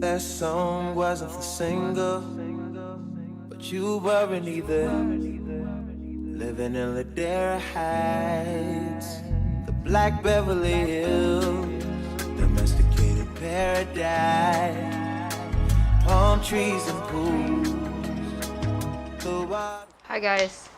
That song wasn't for single, but you weren't either. Living in Ladera Heights, the Black Beverly Hills, domesticated paradise, palm trees and pools. Hi guys,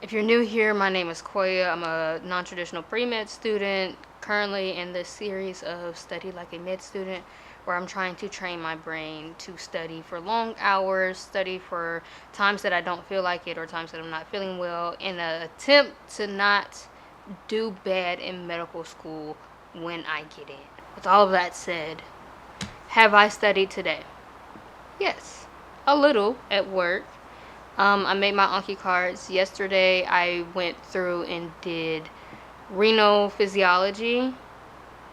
if you're new here, my name is Coya. I'm a non-traditional pre-med student currently in this series of Study Like a Med Student, where I'm trying to train my brain to study for long hours, study for times that I don't feel like it or times that I'm not feeling well, in an attempt to not do bad in medical school when I get in. With all of that said, have I studied today? Yes, a little at work. I made my Anki cards. Yesterday I went through and did renal physiology.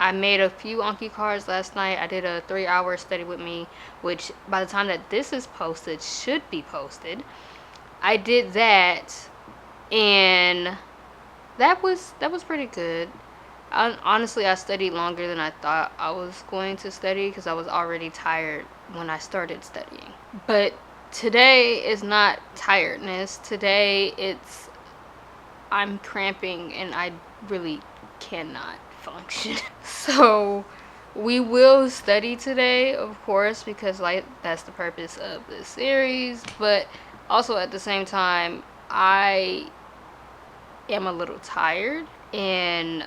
I made a few Anki cards last night. I did a 3-hour study with me, which by the time that this is posted should be posted. I did that, and that was pretty good. Honestly, I studied longer than I thought I was going to study because I was already tired when I started studying. But today is not tiredness. Today I'm cramping and I really cannot function. So we will study today, of course, because like that's the purpose of this series, but also at the same time I am a little tired, and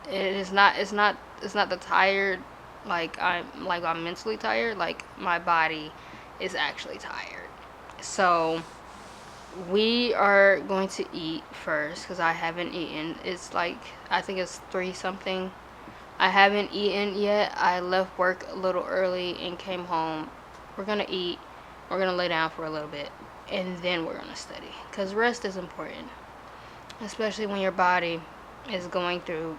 it's not the tired like I'm mentally tired, like my body is actually tired. So we are going to eat first because I haven't eaten. It's like, I think it's 3 something. I haven't eaten yet. I left work a little early and came home. We're gonna eat, we're gonna lay down for a little bit, and then we're gonna study because rest is important, especially when your body is going through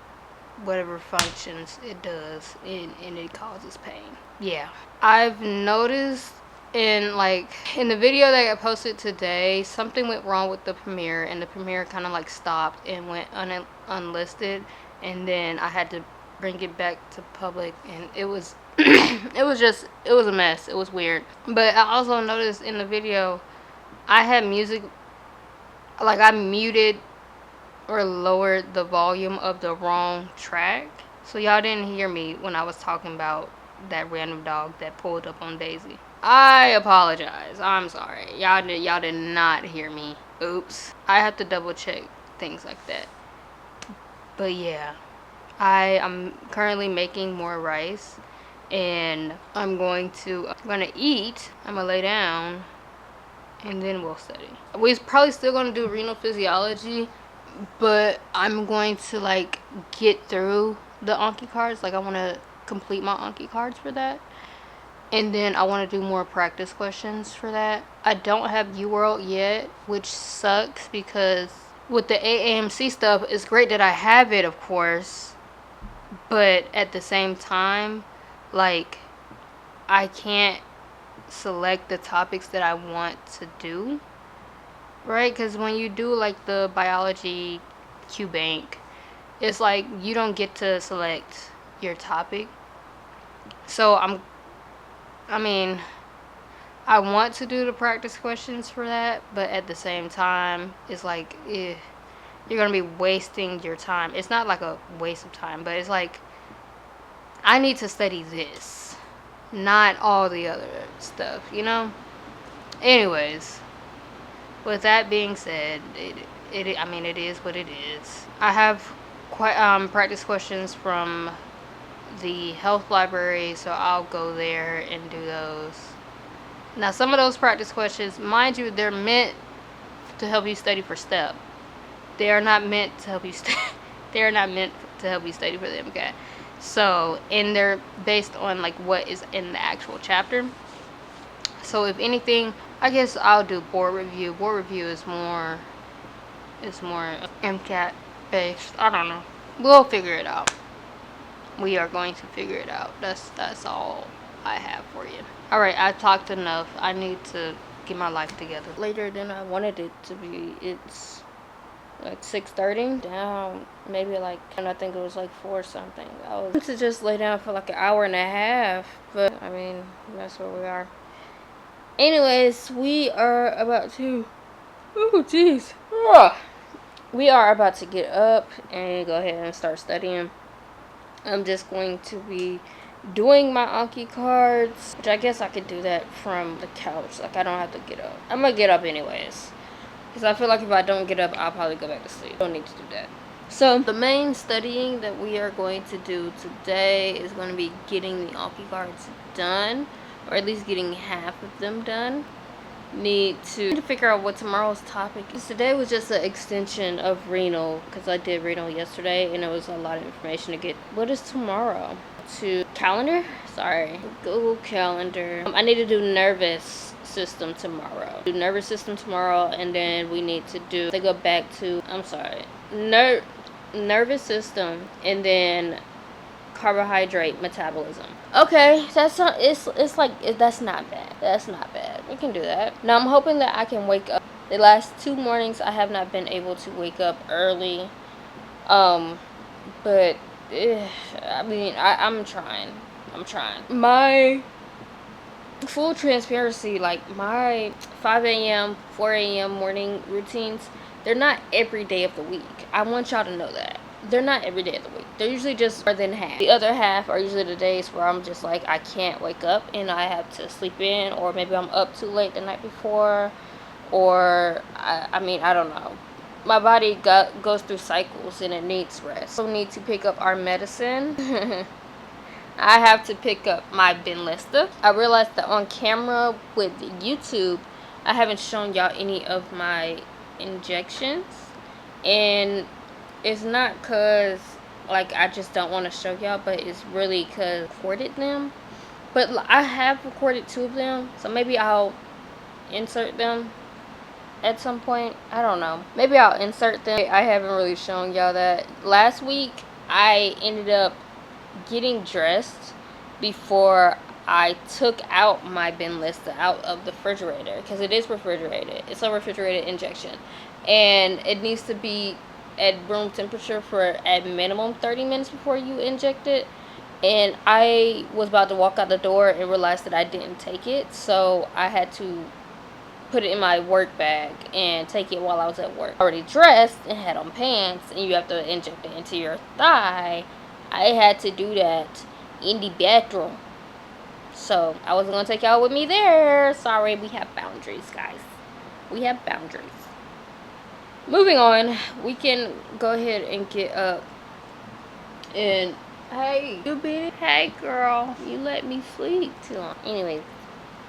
whatever functions it does, and it causes pain. Yeah, I've noticed in the video that I posted today, something went wrong with the Premiere, and the Premiere kind of like stopped and went unlisted, and then I had to bring it back to public, and it was it was a mess. It was weird. But I also noticed in the video I had music, like I muted or lowered the volume of the wrong track. So y'all didn't hear me when I was talking about that random dog that pulled up on Daisy. I apologize. I'm sorry. Y'all did not hear me. Oops. I have to double check things like that. But yeah, I am currently making more rice, and I'm gonna eat. I'm gonna lay down, and then we'll study. We're probably still gonna do renal physiology, but I'm going to like get through the Anki cards. Like I want to complete my Anki cards for that, and then I want to do more practice questions for that. I don't have UWorld yet, which sucks because with the AAMC stuff, it's great that I have it, of course, but at the same time, like I can't select the topics that I want to do. Right, because when you do like the biology Q bank, it's like you don't get to select your topic. So I mean, I want to do the practice questions for that, but at the same time, it's like you're gonna be wasting your time. It's not like a waste of time, but it's like I need to study this, not all the other stuff, you know? Anyways, with that being said, I mean, it is what it is. I have practice questions from the health library, so I'll go there and do those. Now, some of those practice questions, mind you, they're meant to help you study for STEP. They are not meant to help you they are not meant to help you study for the MCAT. So, and they're based on like what is in the actual chapter. So, if anything, I guess I'll do board review. Board review is more MCAT based. I don't know. We'll figure it out. We are going to figure it out. That's all I have for you. All right, I talked enough. I need to get my life together. Later than I wanted it to be. It's like 6:30 down, maybe like, and I think it was like 4 something. I was to just lay down for like an hour and a half, but I mean, that's where we are. Anyways, we are about to, oh jeez, we are about to get up and go ahead and start studying. I'm just going to be doing my Anki cards, which I guess I could do that from the couch. Like, I don't have to get up. I'm gonna get up anyways, because I feel like if I don't get up, I'll probably go back to sleep. Don't need to do that. So the main studying that we are going to do today is going to be getting the Anki cards done, or at least getting half of them done. Need to figure out what tomorrow's topic is. Today was just an extension of renal, because I did renal yesterday and it was a lot of information to get. What is tomorrow? To calendar? Sorry, Google Calendar. I need to do nervous system tomorrow. Do nervous system tomorrow, and then we need to do, they go back to, I'm sorry, nervous system, and then carbohydrate metabolism. Okay, that's not, it's like, that's not bad. That's not bad. We can do that. Now I'm hoping that I can wake up. The last 2 mornings I have not been able to wake up early. But I mean, I'm trying. My full transparency, like my 5 a.m., 4 a.m. morning routines, they're not every day of the week. I want y'all to know that. They're not every day of the week. They're usually just more than half. The other half are usually the days where I'm just like, I can't wake up and I have to sleep in, or maybe I'm up too late the night before, or I mean, I don't know. My body goes through cycles and it needs rest. So we need to pick up our medicine. I have to pick up my Benlysta. I realized that on camera with YouTube, I haven't shown y'all any of my injections, and it's not cause like I just don't want to show y'all, but it's really cause I recorded them. But I have recorded 2 of them, so maybe I'll insert them at some point. I don't know, maybe I'll insert them. I haven't really shown y'all that. Last week I ended up getting dressed before I took out my Benlysta out of the refrigerator, because it is refrigerated. It's a refrigerated injection, and it needs to be at room temperature for at minimum 30 minutes before you inject it. And I was about to walk out the door and realized that I didn't take it, so I had to put it in my work bag and take it while I was at work. Already dressed and had on pants, and you have to inject it into your thigh. I had to do that in the bathroom, so I wasn't gonna take y'all with me there. Sorry, we have boundaries, guys. We have boundaries. Moving on, we can go ahead and get up. And hey, you bitch. Hey girl, you let me sleep too long. Anyway,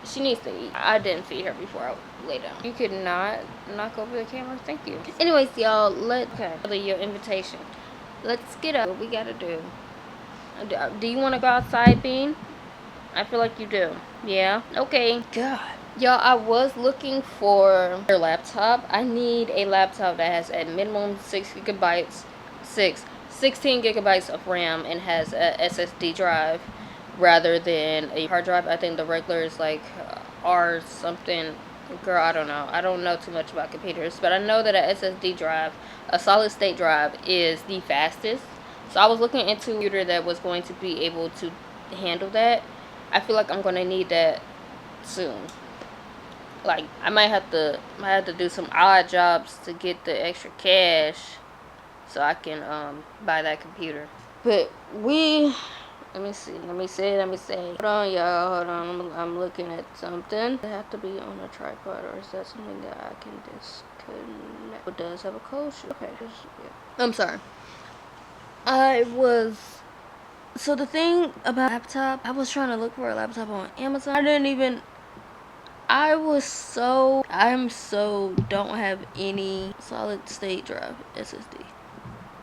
she needs to eat. I didn't feed her before I lay down. You could not knock over the camera. Thank you. Anyways, y'all, your invitation. Let's get up. What we gotta do. Do you want to go outside, Bean? I feel like you do. Yeah? Okay. God. Y'all, I was looking for a laptop. I need a laptop that has at minimum 16 gigabytes of RAM and has a SSD drive rather than a hard drive. I think the regular is like R something. Girl, I don't know. I don't know too much about computers, but I know that a SSD drive, a solid state drive, is the fastest. So I was looking into a computer that was going to be able to handle that. I feel like I'm going to need that soon. Like, I might have to do some odd jobs to get the extra cash so I can buy that computer. But let me see. Hold on, y'all. Hold on. I'm looking at something. Does it have to be on a tripod, or is that something that I can disconnect? It does have a code. Okay. Yeah. I'm sorry. So the thing about laptop, I was trying to look for a laptop on Amazon. I'm so don't have any solid state drive SSD.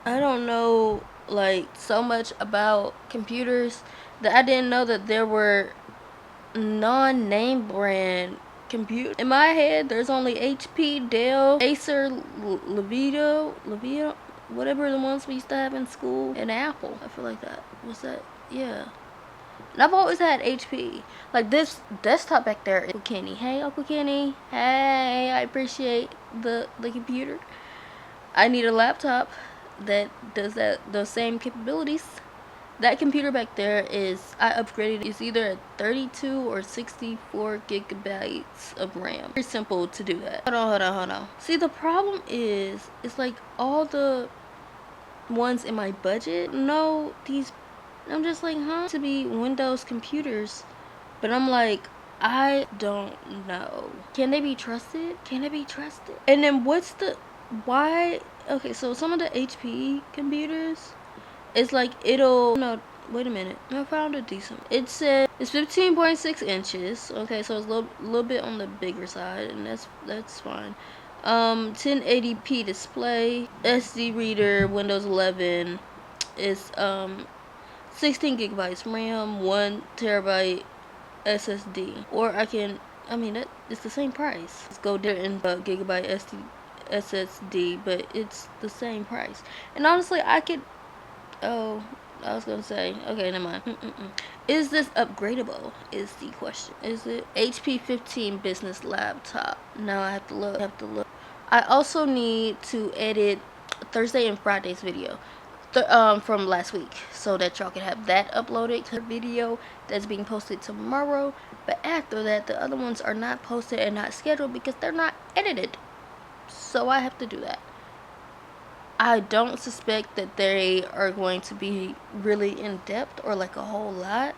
I don't know like so much about computers that I didn't know that there were non-name brand computers. In my head, there's only HP, Dell, Acer, Levito, whatever the ones we used to have in school, and Apple. I feel like that was that. Yeah. And I've always had HP. Like this desktop back there is Uncle Kenny. Hey, Uncle Kenny. Hey, I appreciate the computer. I need a laptop that does those same capabilities. That computer back there is, I upgraded, it's either a 32 or 64 gigabytes of RAM. Very simple to do that. Hold on. See, the problem is, it's like all the ones in my budget, no, these, I'm just like, to be Windows computers, but I'm like, I don't know. Can they be trusted? And then why, okay, so some of the HP computers, it's like, no, wait a minute, I found a decent, it said it's 15.6 inches, okay, so it's a little bit on the bigger side, and that's fine. 1080p display, SD reader, Windows 11, is 16 gigabytes RAM, 1 terabyte SSD, or I mean, that it's the same price. Let's go there in gigabyte SSD, but it's the same price. And honestly, I was gonna say, okay, never mind. Is this upgradable? Is the question. Is it HP 15 business laptop? Now I have to look. I also need to edit Thursday and Friday's video from last week, so that y'all can have that uploaded to the video that's being posted tomorrow. But after that, the other ones are not posted and not scheduled because they're not edited. So I have to do that. I don't suspect that they are going to be really in depth or like a whole lot,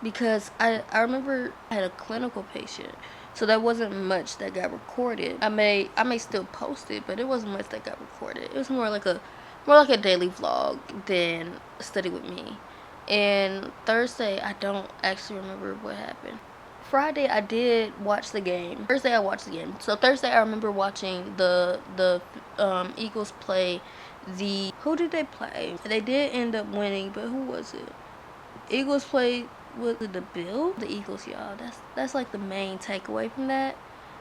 because I remember I had a clinical patient, so there wasn't much that got recorded. I may still post it, but it wasn't much that got recorded. It was more like a daily vlog than a study with me. And Thursday, I don't actually remember what happened. Friday, I did watch the game. Thursday, I watched the game. So Thursday, I remember watching the Eagles play who did they play? They did end up winning, but who was it? Eagles played with the Bills? The Eagles, y'all. That's like the main takeaway from that,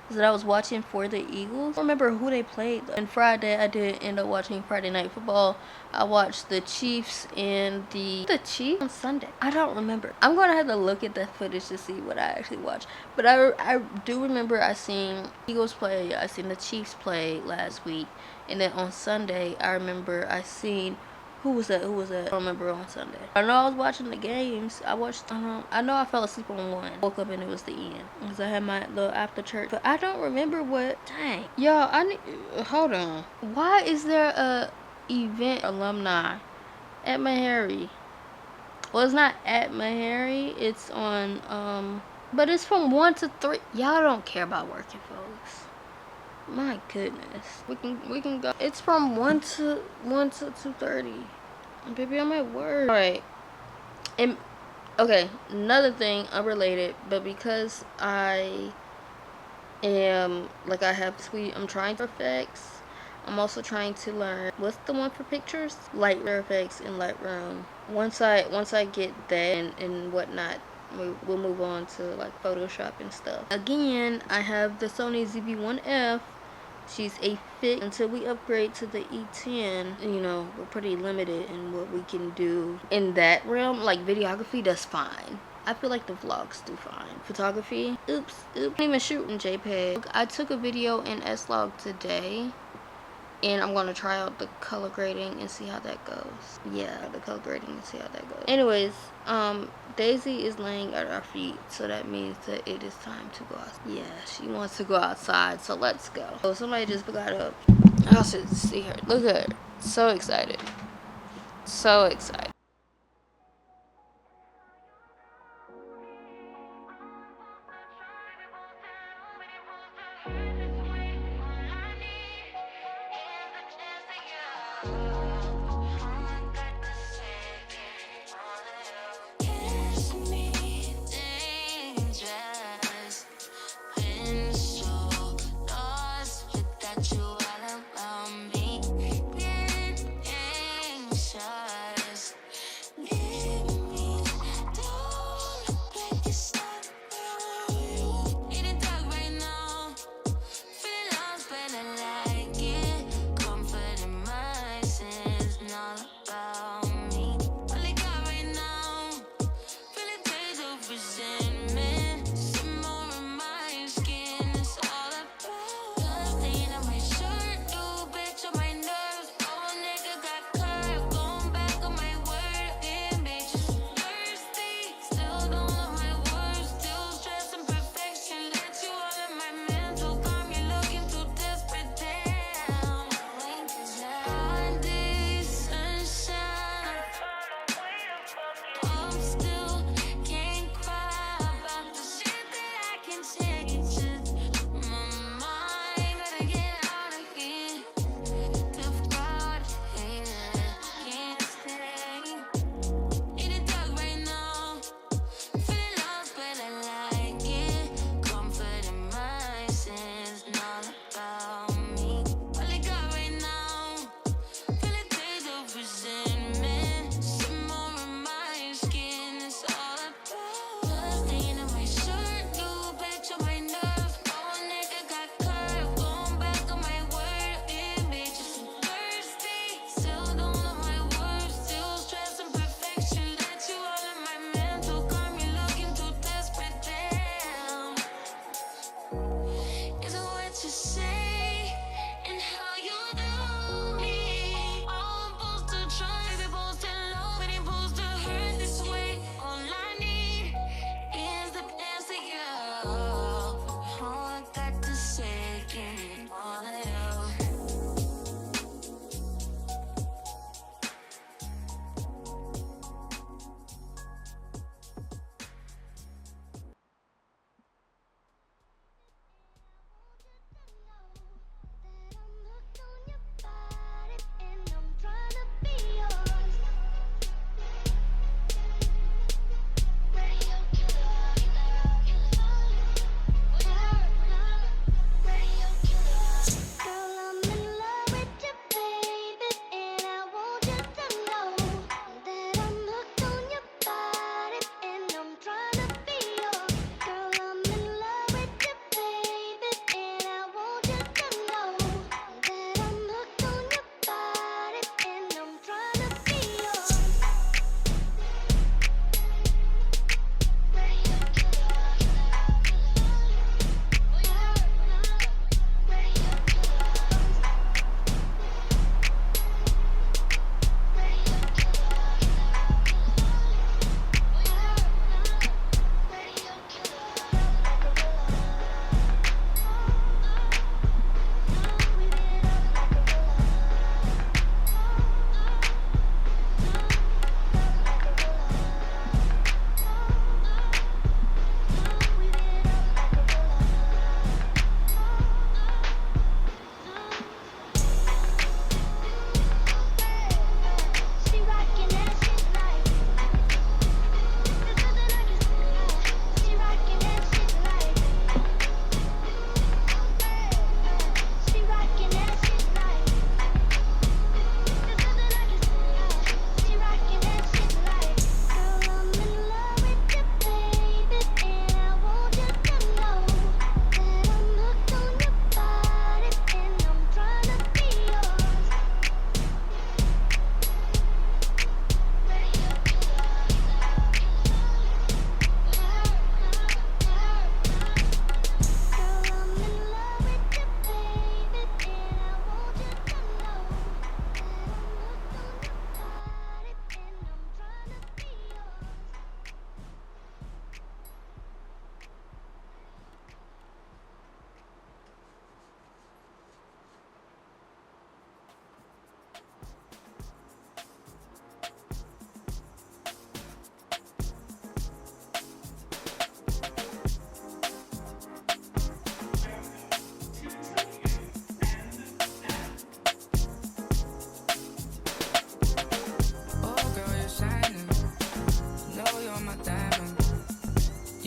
is that I was watching for the Eagles. I don't remember who they played though. And Friday, I did end up watching Friday Night Football. I watched the Chiefs and the Chiefs on Sunday. I don't remember. I'm gonna have to look at that footage to see what I actually watched. But I do remember I seen Eagles play. I seen the Chiefs play last week. And then on Sunday, I remember I seen, who was that? I don't remember on Sunday. I know I was watching the games. I know I fell asleep on one. Woke up and it was the end, because I had my little after church. But I don't remember what. Dang. Y'all, hold on. Why is there a event alumni at Meharry? Well, it's not at Meharry. It's on, but it's from 1 to 3. Y'all don't care about working, folks. My goodness. We can go. It's from 1 to 2:30. Baby, I'm at work. Alright. And okay, another thing unrelated, but because I am I'm trying to effects. I'm also trying to learn, what's the one for pictures? Lightroom effects in Lightroom. Once I get that and whatnot, we'll move on to like Photoshop and stuff. Again, I have the Sony ZV-1F. She's a fit. Until we upgrade to the E10, you know, we're pretty limited in what we can do in that realm. Like videography, that's fine. I feel like the vlogs do fine. Photography, oops. I didn't even shoot in JPEG. I took a video in S-Log today, and I'm gonna try out the color grading and see how that goes. Yeah, the color grading and see how that goes. Anyways, Daisy is laying at our feet, so that means that it is time to go outside. Yeah, she wants to go outside, so let's go. Oh, somebody just got up. I should see her. Look at her. So excited. So excited.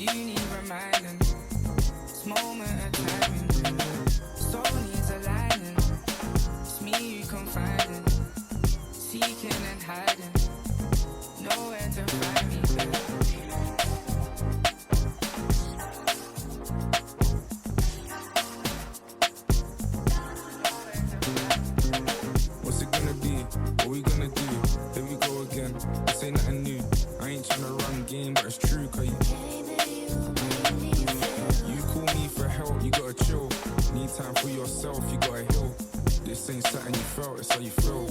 You need reminding. This moment of timing. Soul needs aligning. It's me you confiding. Seeking and hiding. Nowhere to find me. What's it gonna be? What we gonna do? Here we go again. This ain't nothing new. I ain't tryna run game, but it's true, cause you call me for help, you gotta chill. Need time for yourself, you gotta heal. This ain't something you felt, it's how you feel.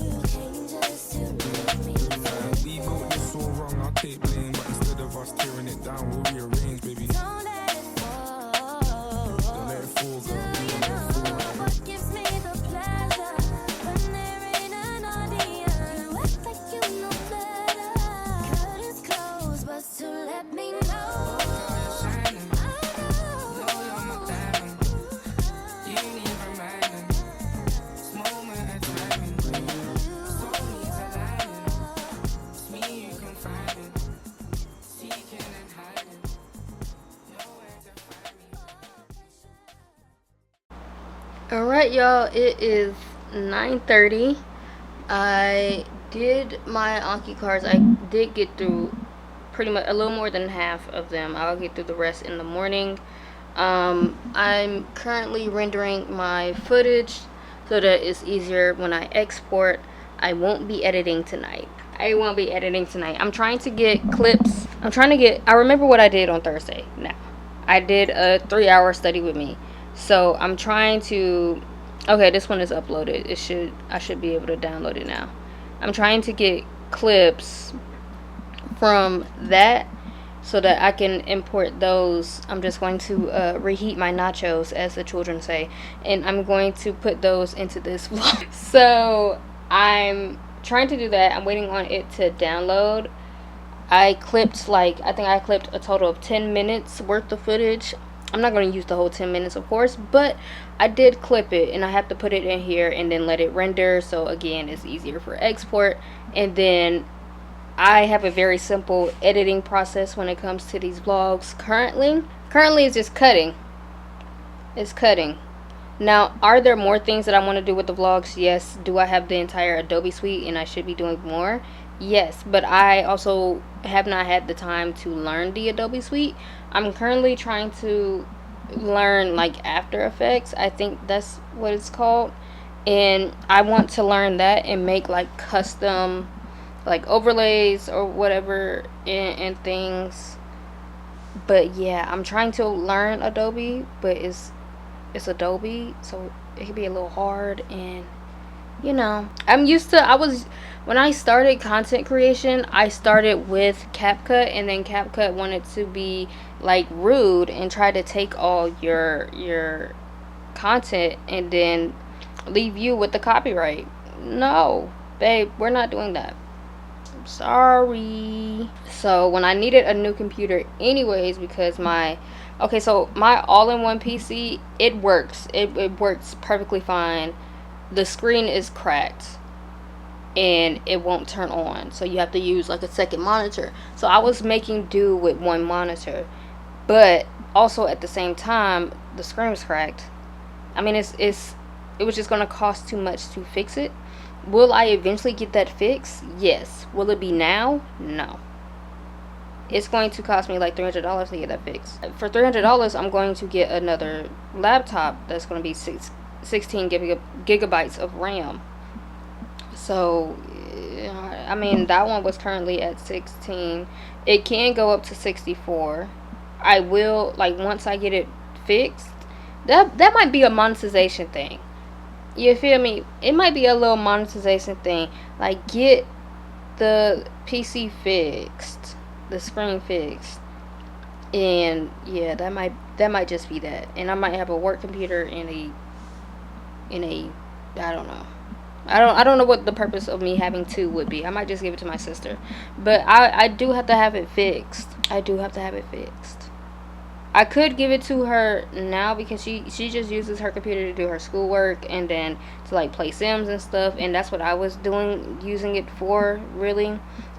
We built this all wrong, I'll take blame, but instead of us tearing it down, we'll rearrange, baby. Don't let it fall. Don't let it fall, girl. Don't let it fall. What gives me the pleasure when there ain't an audience? You act like you know better. Curtains closed, but still let me know. Alright, y'all, it is 9:30. I did my Anki cards. I did get through pretty much a little more than half of them. I'll get through the rest in the morning. I'm currently rendering my footage so that it's easier when I export. I won't be editing tonight. I'm trying to get clips. I remember what I did on Thursday. Now, I did a 3-hour study with me. So I'm trying to, okay, this one is uploaded. I should be able to download it now. I'm trying to get clips from that so that I can import those. I'm just going to reheat my nachos, as the children say, and I'm going to put those into this vlog. So I'm trying to do that. I'm waiting on it to download. I think I clipped a total of 10 minutes worth of footage. I'm not going to use the whole 10 minutes, of course, but I did clip it, and I have to put it in here and then let it render. So again, it's easier for export. And then I have a very simple editing process when it comes to these vlogs. Currently it's just cutting. It's cutting. Now, are there more things that I want to do with the vlogs? Yes. Do I have the entire Adobe suite and I should be doing more? Yes, but I also have not had the time to learn the Adobe suite. I'm currently trying to learn like After Effects. I think that's what it's called. And I want to learn that and make like custom like overlays or whatever and things. But yeah, I'm trying to learn Adobe, but it's Adobe, so it can be a little hard. And you know, when I started content creation, I started with CapCut, and then CapCut wanted to be like rude and try to take all your content and then leave you with the copyright. No, babe, we're not doing that. I'm sorry. So when I needed a new computer anyways, because my all-in-one PC, it works. It works perfectly fine. The screen is cracked and it won't turn on, so you have to use like a second monitor. So I was making do with one monitor, but also at the same time the screen was cracked. I mean, it was just gonna cost too much to fix it. Will I eventually get that fixed? Yes. Will it be now? No. It's going to cost me like $300 to get that fixed. For $300, I'm going to get another laptop that's going to be 16 gigabytes of RAM. So, I mean, that one was currently at 16. It can go up to 64. I will, like, once I get it fixed, that might be a monetization thing. You feel me? It might be a little monetization thing. Like, get the PC fixed, the screen fixed, and yeah, that might just be that. And I might have a work computer in a I don't know. I don't know what the purpose of me having two would be. I might just give it to my sister. But I do have to have it fixed. I could give it to her now because she just uses her computer to do her schoolwork and then to like play Sims and stuff, and that's what I was using it for, really.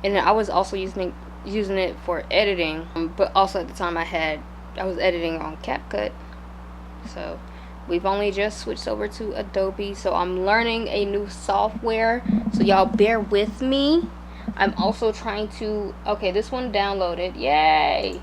And then I was also using using it for editing, but also at the time I was editing on CapCut. So we've only just switched over to Adobe, so I'm learning a new software, so y'all bear with me. I'm also trying to, okay, this one downloaded, yay.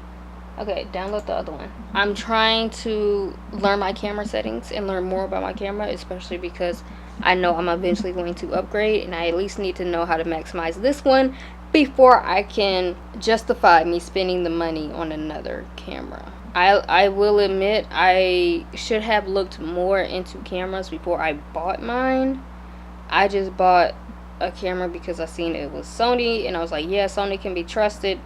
Okay, download the other one. I'm trying to learn my camera settings and learn more about my camera, especially because I know I'm eventually going to upgrade, and I at least need to know how to maximize this one before I can justify me spending the money on another camera. I will admit I should have looked more into cameras before I bought mine. I just bought a camera because I seen it was Sony, and I was like, yeah, Sony can be trusted,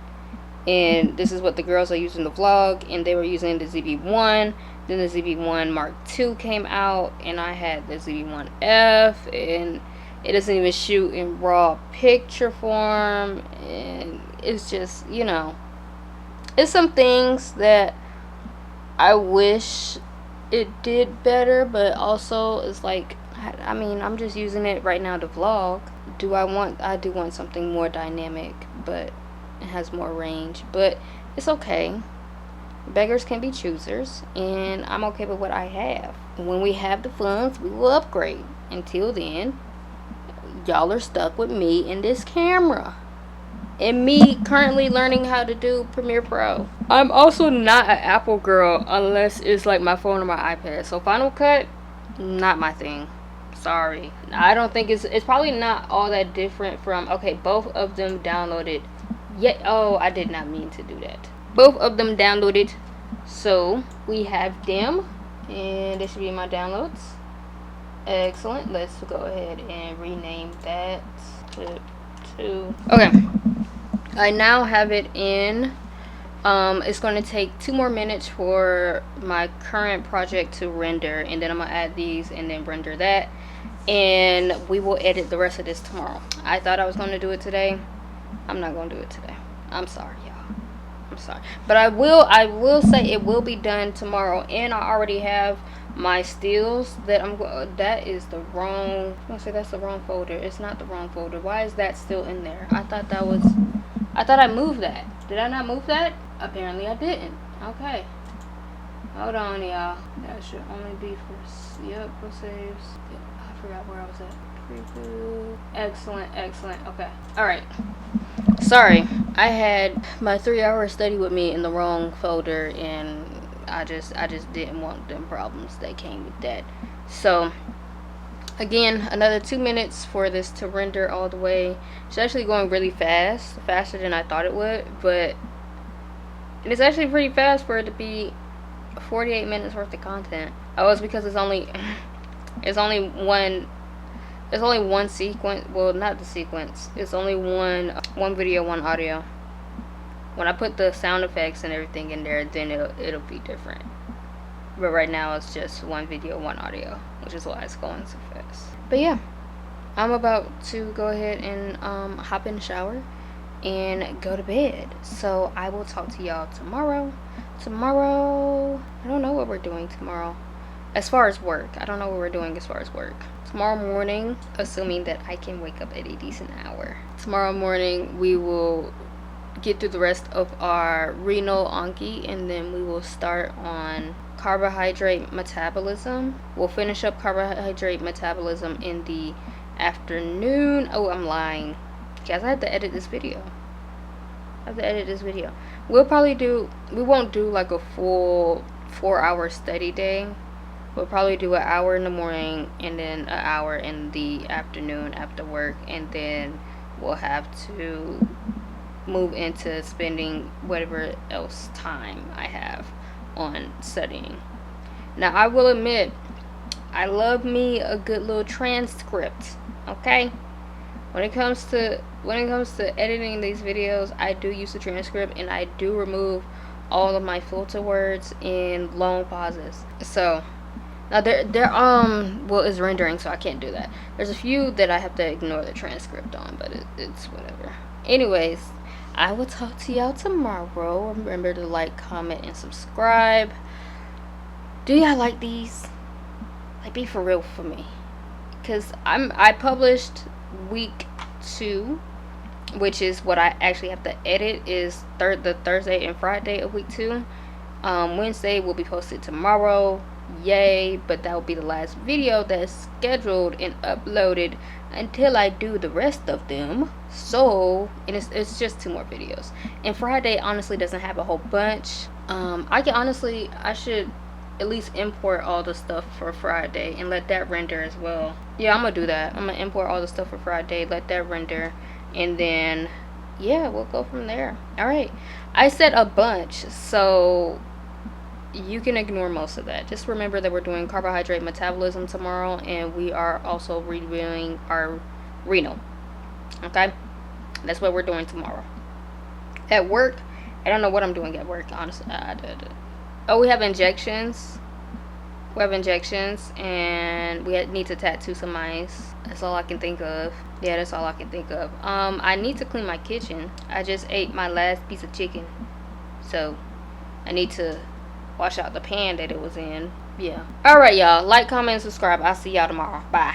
and this is what the girls are using to vlog, and they were using the ZV-1. Then the ZV-1 Mark II came out, and I had the ZV-1F, and it doesn't even shoot in raw picture form, and it's just, you know, it's some things that I wish it did better, but also it's like, I mean, I'm just using it right now to vlog. I do want something more dynamic, but it has more range, but it's okay. Beggars can be choosers, and I'm okay with what I have. When we have the funds, we will upgrade. Until then, y'all are stuck with me and this camera, and me currently learning how to do Premiere Pro. I'm also not an Apple girl unless it's like my phone or my iPad, so Final Cut, not my thing. Sorry. I don't think it's probably not all that different from, okay, both of them downloaded. Yeah, oh, I did not mean to do that. Both of them downloaded, so we have them, and this should be my downloads. Excellent. Let's go ahead and rename that clip to, okay, I now have it in. It's going to take 2 more minutes for my current project to render, and then I'm going to add these and then render that, and we will edit the rest of this tomorrow. I thought I was going to do it today. I'm not going to do it today. I'm sorry, y'all. I'm sorry. But I will say it will be done tomorrow, and I already have my stills that that is the wrong, I'm going to say that's the wrong folder. It's not the wrong folder. Why is that still in there? I thought I moved that. Did I not move that? Apparently I didn't. Okay. Hold on, y'all. That should only be for, yep, for saves. Yep, I forgot where I was at. Preview. Excellent. Okay. Alright. Sorry. I had my 3-hour study with me in the wrong folder, and I just didn't want them problems that came with that. So, again, another 2 minutes for this to render all the way. It's actually going really fast, faster than I thought it would, but it's actually pretty fast for it to be 48 minutes worth of content. Oh, it's because it's only one sequence. Well, not the sequence. It's only one video, one audio. When I put the sound effects and everything in there, then it'll be different. But right now it's just one video, one audio, which is why it's going so fast. But yeah, I'm about to go ahead and hop in the shower and go to bed. So I will talk to y'all tomorrow. I don't know what we're doing tomorrow as far as work. I don't know what we're doing as far as work. Tomorrow morning, assuming that I can wake up at a decent hour. Tomorrow morning we will get through the rest of our renal onki, and then we will start on carbohydrate metabolism. We'll finish up carbohydrate metabolism in the afternoon. Oh, I'm lying, guys. I have to edit this video. We won't do like a full 4-hour study day. We'll probably do an hour in the morning and then an hour in the afternoon after work, and then we'll have to move into spending whatever else time I have on studying. Now, I will admit, I love me a good little transcript, okay? When it comes to editing these videos, I do use the transcript, and I do remove all of my filter words and long pauses. So now well, it's rendering, so I can't do that. There's a few that I have to ignore the transcript on, but it's whatever. Anyways, I will talk to y'all tomorrow. Remember to like, comment, and subscribe. Do y'all like these? Like, be for real for me, because I published week 2 which is what I actually have to edit, is the Thursday and Friday of week 2. Wednesday will be posted tomorrow. Yay, but that will be the last video that's scheduled and uploaded until I do the rest of them. So, and it's just 2 more videos. And Friday honestly doesn't have a whole bunch. I should at least import all the stuff for Friday and let that render as well. Yeah, I'm gonna do that. I'm gonna import all the stuff for Friday, let that render, and then yeah, we'll go from there. All right, I said a bunch, so you can ignore most of that. Just remember that we're doing carbohydrate metabolism tomorrow, and we are also reviewing our renal. Okay, that's what we're doing tomorrow. At work, I don't know what I'm doing at work, honestly. Oh, we have injections. And we need to tattoo some eyes. That's all I can think of. Yeah, that's all I can think of. I need to clean my kitchen. I just ate my last piece of chicken, so I need to wash out the pan that it was in. Yeah. All right, y'all. Like, comment, and subscribe. I'll see y'all tomorrow. Bye.